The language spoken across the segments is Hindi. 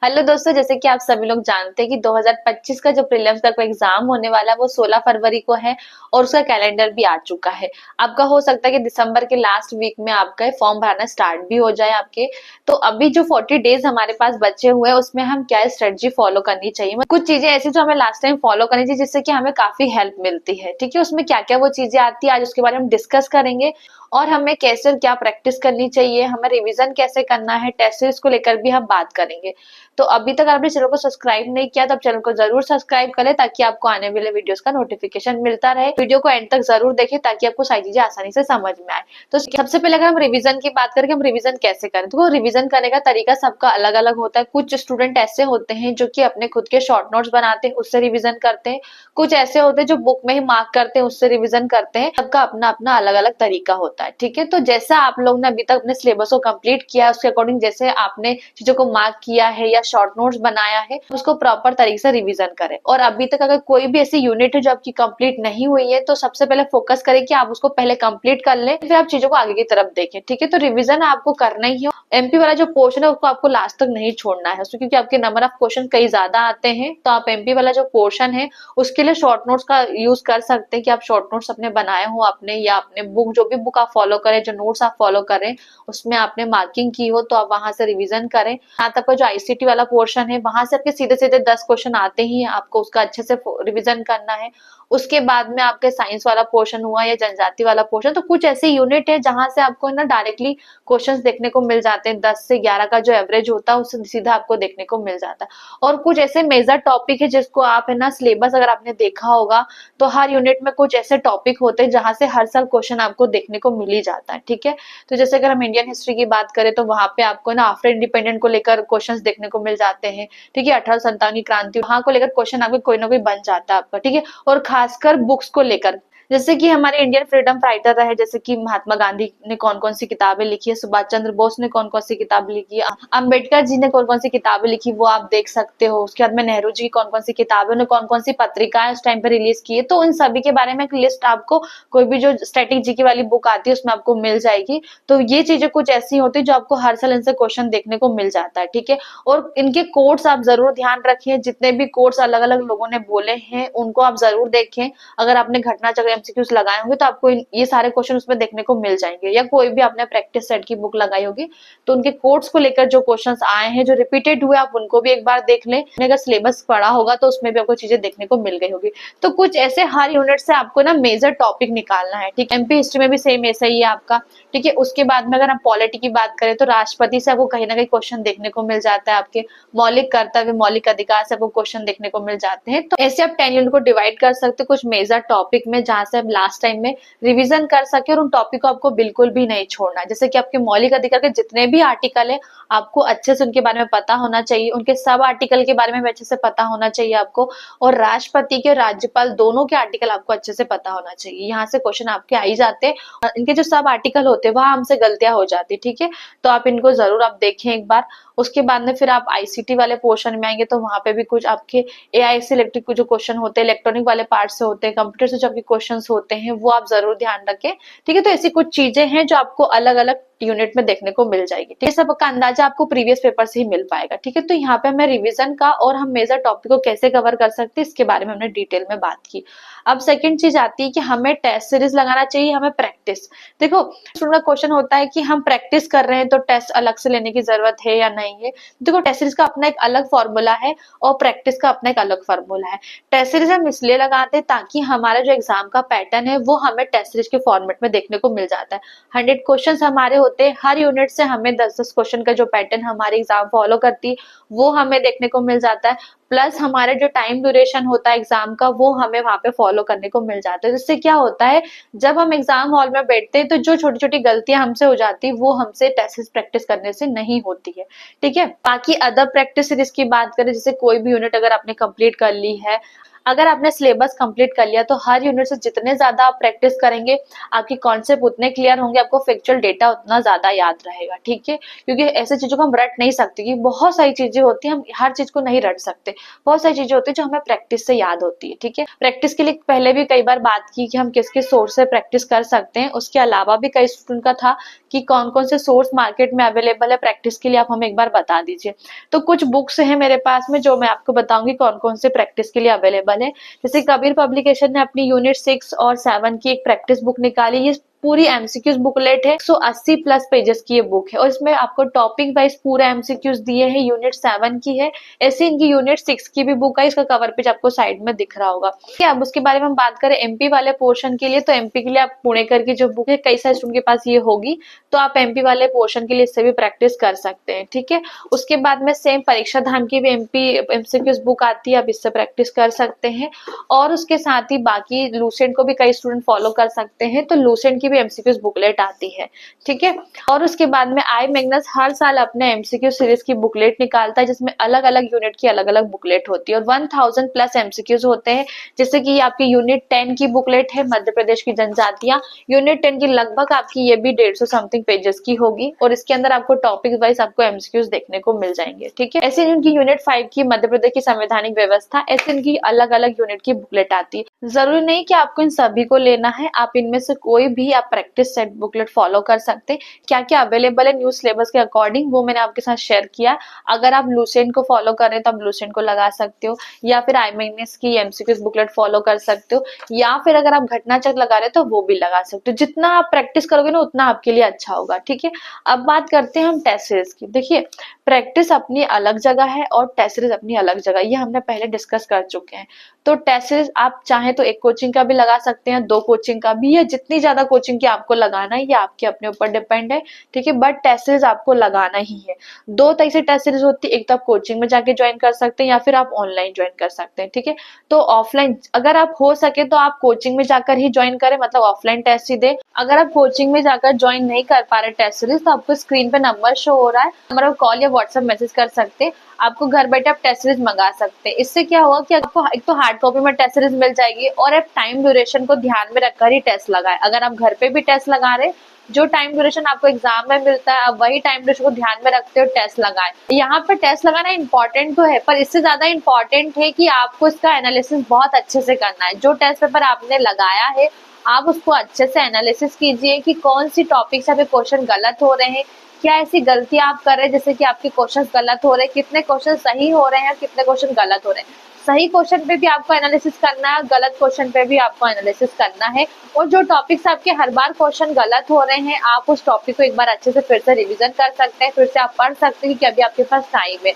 हेलो दोस्तों, जैसे कि आप सभी लोग जानते हैं कि 2025 का जो प्रीलिम्स का कोई एग्जाम होने वाला है वो 16 फरवरी को है और उसका कैलेंडर भी आ चुका है। आपका हो सकता है कि दिसंबर के लास्ट वीक में आपका फॉर्म भरना स्टार्ट भी हो जाए आपके। तो अभी जो 40 डेज हमारे पास बचे हुए हैं उसमें हम क्या स्ट्रेटजी फॉलो करनी चाहिए, कुछ चीजें ऐसी जो हमें लास्ट टाइम फॉलो करनी चाहिए जिससे कि हमें काफी हेल्प मिलती है। ठीक है, उसमें क्या क्या वो चीजें आती है आज उसके बारे में डिस्कस करेंगे और हमें कैसे क्या प्रैक्टिस करनी चाहिए, हमें रिवीजन कैसे करना है, टेस्ट सीरीज को लेकर भी हम बात करेंगे। तो अभी तक आपने चैनल को सब्सक्राइब नहीं किया तो आप चैनल को जरूर सब्सक्राइब करें ताकि आपको आने वाले वीडियोस का नोटिफिकेशन मिलता रहे। वीडियो को एंड तक जरूर देखें ताकि आपको सारी चीजें आसानी से समझ में आए। तो सबसे पहले अगर हम रिवीजन की बात करें, हम रिवीजन कैसे करें, तो रिवीजन करने का तरीका सबका अलग अलग होता है। कुछ स्टूडेंट ऐसे होते हैं जो कि अपने खुद के शॉर्ट नोट्स बनाते हैं, उससे रिवीजन करते हैं। कुछ ऐसे होते हैं जो बुक में ही मार्क करते हैं, उससे रिवीजन करते हैं। सबका अपना अपना अलग अलग तरीका होता है। ठीक है, तो जैसा आप लोग ने अभी तक अपने सिलेबस को कंप्लीट किया उसके अकॉर्डिंग जैसे आपने चीजों को मार्क किया है या शॉर्ट नोट्स बनाया है उसको प्रॉपर तरीके से रिवीजन करें। और अभी तक अगर कोई भी ऐसी यूनिट है जो आपकी कंप्लीट नहीं हुई है तो सबसे पहले फोकस करें कि आप उसको पहले कंप्लीट कर लें, फिर आप चीजों को आगे की तरफ देखें। ठीक है, तो रिवीजन आपको करना ही है। एमपी वाला जो पोर्शन है उसको आपको लास्ट तक नहीं छोड़ना है उसमें, क्योंकि आपके नंबर ऑफ क्वेश्चन कई ज्यादा आते हैं। तो आप एमपी वाला जो पोर्शन है उसके लिए शॉर्ट नोट्स का यूज कर सकते हैं कि आप शॉर्ट नोट्स अपने बनाए हो अपने, या अपने बुक जो भी बुक आप फॉलो करें, जो नोट्स आप फॉलो करें उसमें आपने मार्किंग की हो तो आप वहां से रिवीजन करें। यहाँ तक जो आईसीटी वाला पोर्शन है वहां से आपके सीधे सीधे 10 क्वेश्चन आते ही आपको उसका अच्छे से रिवीजन करना है। उसके बाद में आपके साइंस वाला पोर्शन हुआ या जनजाति वाला पोर्शन, तो कुछ ऐसे यूनिट है जहां से आपको ना डायरेक्टली क्वेश्चंस देखने को मिल जाते हैं। 10 से 11 का जो एवरेज होता है उससे सीधा आपको देखने को मिल जाता है। और कुछ ऐसे मेजर टॉपिक है जिसको आप है ना सिलेबस अगर आपने देखा होगा तो हर यूनिट में कुछ ऐसे टॉपिक होते हैं जहां से हर साल क्वेश्चन आपको देखने को मिल ही जाता है। ठीक है, तो जैसे अगर हम इंडियन हिस्ट्री की बात करें तो वहां पे आपको ना आफ्टर इंडिपेंडेंट को लेकर क्वेश्चंस देखने को मिल जाते हैं। ठीक है, 1857 की क्रांति वहां को लेकर क्वेश्चन आपको कोई ना कोई बन जाता है आपका। ठीक है, और खासकर बुक्स को लेकर जैसे कि हमारे इंडियन फ्रीडम फाइटर रहे, जैसे कि महात्मा गांधी ने कौन कौन सी किताबें लिखी है, सुभाष चंद्र बोस ने कौन कौन सी किताब लिखी है, अम्बेडकर जी ने कौन कौन सी किताबें लिखी वो आप देख सकते हो। उसके बाद में नेहरू जी की कौन कौन सी किताबें, उन्होंने कौन कौन सी पत्रिकाएं उस टाइम पे रिलीज की है, तो इन सभी के बारे में एक लिस्ट आपको कोई भी जो स्टैटिक जीके वाली बुक आती है उसमें आपको मिल जाएगी। तो ये चीजें कुछ ऐसी होती है जो आपको हर साल इनसे क्वेश्चन देखने को मिल जाता है। ठीक है, और इनके कोड्स आप जरूर ध्यान रखिए, जितने भी कोड्स अलग अलग लोगों ने बोले हैं उनको आप जरूर देखें। अगर आपने घटना चक्र एमसीक्यूज लगाए होंगे तो आपको ये सारे क्वेश्चन उसमें देखने को मिल जाएंगे, या कोई भी आपने प्रैक्टिस सेट की बुक लगाई होगी तो उनके कोड्स को लेकर जो क्वेश्चंस आए हैं जो रिपीटेड हुए आप उनको भी एक बार देख लें। अगर सिलेबस पढ़ा होगा तो उसमें भी आपको चीजें देखने को मिल गई होगी। तो कुछ ऐसे हर यूनिट से आपको ना मेजर टॉपिक निकालना है। ठीक है, एमपी हिस्ट्री में भी सेम ऐसा ही है आपका। ठीक है, उसके बाद में अगर हम पॉलिटी की बात करें तो राष्ट्रपति से आपको कहीं ना कहीं क्वेश्चन देखने को मिल जाता है। आपके मौलिक कर्तव्य मौलिक अधिकार से आपको क्वेश्चन देखने को मिल जाते हैं। तो ऐसे आप 10 यूनिट को डिवाइड कर सकते हो कुछ मेजर टॉपिक में जहां से आप लास्ट टाइम में रिवीजन कर सके, और उन टॉपिक को आपको बिल्कुल भी नहीं छोड़ना है। जैसे कि आपके मौलिक अधिकार के जितने भी आर्टिकल है आपको अच्छे से उनके बारे में पता होना चाहिए, उनके सब आर्टिकल के बारे में भी अच्छे से पता होना चाहिए आपको, और राष्ट्रपति के राज्यपाल दोनों के आर्टिकल आपको अच्छे से पता होना चाहिए। यहाँ से क्वेश्चन आपके आ ही जाते हैं। इनके जो सब आर्टिकल होते हैं वहां हमसे गलतियां हो जाती। ठीक है, तो आप इनको जरूर आप देखें एक बार। उसके बाद में फिर आप आईसीटी वाले पोर्शन में आएंगे तो वहां पे भी कुछ आपके एआई से इलेक्ट्रिक जो क्वेश्चन होते हैं, इलेक्ट्रॉनिक वाले पार्ट से होते हैं, कंप्यूटर से जो आपके क्वेश्चन होते हैं वो आप जरूर ध्यान रखें। ठीक है, तो ऐसी कुछ चीजें हैं जो आपको अलग अलग यूनिट में देखने को मिल जाएगी। ठीक है, सबका अंदाजा आपको प्रीवियस पेपर से ही मिल पाएगा। ठीक है, तो यहाँ पे हमें रिवीजन का और हम मेजर टॉपिक को कैसे कवर कर सकते हैं इसके बारे में हमने डिटेल में बात की। अब सेकंड चीज आती है कि हमें टेस्ट सीरीज लगाना चाहिए, हमें प्रैक्टिस। देखो स्टूडेंट का क्वेश्चन होता है कि हम प्रैक्टिस कर रहे हैं तो टेस्ट अलग से लेने की जरूरत है या नहीं है। देखो टेस्ट सीरीज का अपना एक अलग फॉर्मूला है और प्रैक्टिस का अपना एक अलग फॉर्मूला है। टेस्ट सीरीज हम इसलिए लगाते हैं ताकि हमारा जो एग्जाम का पैटर्न है वो हमें टेस्ट सीरीज के फॉर्मेट में देखने को मिल जाता है। 100 क्वेश्चन हमारे होते हैं, हर यूनिट से हमें 10-10 क्वेश्चन का जो पैटर्न हमारी एग्जाम फॉलो करती है वो हमें देखने को मिल जाता है। प्लस हमारे जो टाइम ड्यूरेशन होता है एग्जाम का वो हमें वहां पे फॉलो करने को मिल जाता है। जिससे क्या होता है जब हम एग्जाम हॉल में बैठते हैं तो जो छोटी छोटी गलतियां हमसे हो जाती है वो हमसे टेस्ट प्रैक्टिस करने से नहीं होती है। ठीक है, बाकी अदर प्रैक्टिस सीरीज की बात करें, जैसे कोई भी यूनिट अगर आपने कंप्लीट कर ली है, अगर आपने सिलेबस कंप्लीट कर लिया तो हर यूनिट से जितने ज्यादा आप प्रैक्टिस करेंगे आपकी कॉन्सेप्ट उतने क्लियर होंगे, आपको फैक्चुअल डेटा उतना ज्यादा याद रहेगा, ठीक है। क्योंकि ऐसी चीजों को हम रट नहीं सकते, कि बहुत सारी चीजें होती हैं, हम हर चीज को नहीं रट सकते। बहुत सारी चीजें होती है जो हमें प्रैक्टिस से याद होती है, ठीक है। प्रैक्टिस के लिए पहले भी कई बार बात की कि हम किस किस सोर्स से प्रैक्टिस कर सकते हैं। उसके अलावा भी कई स्टूडेंट का था कि कौन कौन से सोर्स मार्केट में अवेलेबल है प्रैक्टिस के लिए, आप हमें एक बार बता दीजिए। तो कुछ बुक्स हैं मेरे पास में जो मैं आपको बताऊंगी कौन कौन से प्रैक्टिस के लिए अवेलेबल है। जैसे कबीर पब्लिकेशन ने अपनी यूनिट 6 और 7 की एक प्रैक्टिस बुक निकाली। ये पूरी एमसीक्यूज बुकलेट है, 180 प्लस पेजेस की ये बुक है और इसमें आपको टॉपिक वाइज पूरे एमसीक्यूज दिए हैं। यूनिट 7 की है, ऐसे इनकी यूनिट 6 की भी बुक है, इसका कवर पेज आपको साइड में दिख रहा होगा। ठीक है, अब उसके बारे में हम बात करें एमपी वाले पोर्शन के लिए, तो एमपी के लिए आप पुणेकर की जो बुक है, कई सारे स्टूडेंट के पास ये होगी, तो आप एमपी वाले पोर्शन के लिए इससे भी प्रैक्टिस कर सकते हैं, ठीक है। उसके बाद में सेम परीक्षा धाम की भी एमपी एमसीक्यूज बुक आती है, आप इससे प्रैक्टिस कर सकते हैं। और उसके साथ ही बाकी लूसेंट को भी कई स्टूडेंट फॉलो कर सकते हैं, तो लूसेंट की भी एमसीक्यूज बुकलेट आती है, ठीक है। और उसके बाद में आई मैग्नस हर साल अपने एमसीक्यू सीरीज की बुकलेट निकालता है, जिसमें अलग अलग यूनिट की अलग अलग बुकलेट होती है और 1000 प्लस एमसीक्यूज होते हैं। जैसे कि आपकी यूनिट 10 की बुकलेट है, मध्य प्रदेश की जनजातियां, यूनिट 10 की लगभग आपकी ये भी 150 समथिंग पेजेस की होगी और इसके अंदर आपको टॉपिक वाइज आपको एमसीक्यूज देखने को मिल जाएंगे, ठीक है। ऐसे इनकी यूनिट 5 की मध्य प्रदेश की संवैधानिक व्यवस्था, ऐसे इनकी अलग अलग यूनिट की बुकलेट आती है। जरूरी नहीं कि आपको इन सभी को लेना है, आप इनमें से कोई भी आप प्रैक्टिस सेट बुकलेट फॉलो कर सकते हैं। क्या क्या अवेलेबल है न्यू सिलेबस के अकॉर्डिंग वो मैंने आपके साथ शेयर किया। अगर आप लूसेंट को फॉलो कर रहे हैं तो आप लूसेंट को लगा सकते हो, या फिर आई मैग्नस की एमसीक्यूज बुकलेट फॉलो कर सकते हो, या फिर अगर आप घटना चक्र लगा रहे हो तो वो भी लगा सकते हो। जितना आप प्रैक्टिस करोगे ना उतना आपके लिए अच्छा होगा, ठीक है। अब बात करते हैं हम टेस्ट सीरीज की। देखिए, प्रैक्टिस अपनी अलग जगह है और टेस्ट सीरीज अपनी अलग जगह, ये हमने पहले डिस्कस कर चुके हैं। तो टेस्ट सीरीज आप चाहे तो एक कोचिंग का भी लगा सकते हैं, 2 कोचिंग का भी, या जितनी ज्यादा कोचिंग की आपको लगाना है ये आपके अपने ऊपर डिपेंड है, ठीक है। बट टेस्ट सीरीज आपको लगाना ही है। 2 तरह से टेस्ट सीरीज होती है, एक तो आप कोचिंग में जाके ज्वाइन कर सकते हैं या फिर आप ऑनलाइन ज्वाइन कर सकते हैं, ठीक है। तो ऑफलाइन अगर आप हो सके तो आप कोचिंग में जाकर ही ज्वाइन करें, मतलब ऑफलाइन टेस्ट ही दे। अगर आप कोचिंग में जाकर ज्वाइन नहीं कर पा रहे टेस्ट सीरीज, तो आपको स्क्रीन पे नंबर शो हो रहा है, नंबर पर कॉल या व्हाट्सएप मैसेज कर सकते हैं, आपको घर बैठे आप टेस्ट सीरीज मंगा सकते हैं। इससे क्या होगा कि आपको एक तो हार्ड कॉपी में टेस्ट सीरीज मिल जाएगी और आप टाइम ड्यूरेशन को ध्यान में रखकर ही टेस्ट लगाए। अगर आप घर पे भी टेस्ट लगा रहे, जो टाइम ड्यूरेशन आपको एग्जाम में मिलता है आप वही टाइम ड्यूरेशन को ध्यान में रखते हो टेस्ट लगाए। यहाँ पे टेस्ट लगाना इंपॉर्टेंट तो है, पर इससे ज्यादा इंपॉर्टेंट है कि आपको इसका एनालिसिस बहुत अच्छे से करना है। जो टेस्ट पेपर आपने लगाया है आप उसको अच्छे से एनालिसिस कीजिए कि कौन सी टॉपिक से आपके क्वेश्चन गलत हो रहे हैं, क्या ऐसी गलती आप कर रहे हैं जैसे कि आपके क्वेश्चन गलत हो रहे हैं, कितने क्वेश्चन सही हो रहे हैं, कितने क्वेश्चन गलत हो रहे हैं। सही क्वेश्चन पे भी आपको एनालिसिस करना है, गलत क्वेश्चन पे भी आपको एनालिसिस करना है। और जो टॉपिक्स आपके हर बार क्वेश्चन गलत हो रहे हैं आप उस टॉपिक को एक बार अच्छे से फिर से रिवीजन कर सकते हैं, फिर से आप पढ़ सकते हैं कि अभी आपके पास टाइम है।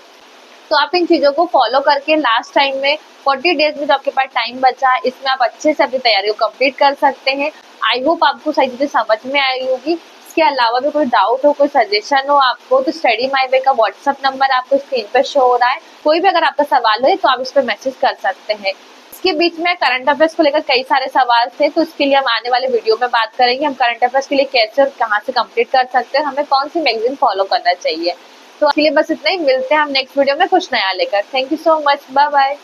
तो आप इन चीजों को फॉलो करके लास्ट टाइम में 40 डेज में जो आपके पास टाइम बचा है इसमें आप अच्छे से अपनी तैयारी को कंप्लीट कर सकते हैं। आई होप आपको सारी चीजें समझ में आई होगी। इसके अलावा भी कोई डाउट हो, कोई सजेशन हो आपको, तो स्टडी माई वे का व्हाट्सएप नंबर आपको स्क्रीन पे शो हो रहा है। कोई भी अगर आपका सवाल हो तो आप इस पर मैसेज कर सकते हैं। इसके बीच में करंट अफेयर्स को लेकर कई सारे सवाल थे, तो इसके लिए हम आने वाले वीडियो में बात करेंगे हम करंट अफेयर्स के लिए कैसे और कहाँ से कंप्लीट कर सकते हैं, हमें कौन सी मैगजीन फॉलो करना चाहिए। तो इसलिए बस इतना ही, मिलते हैं हम नेक्स्ट वीडियो में कुछ नया लेकर। Thank you so much, bye bye.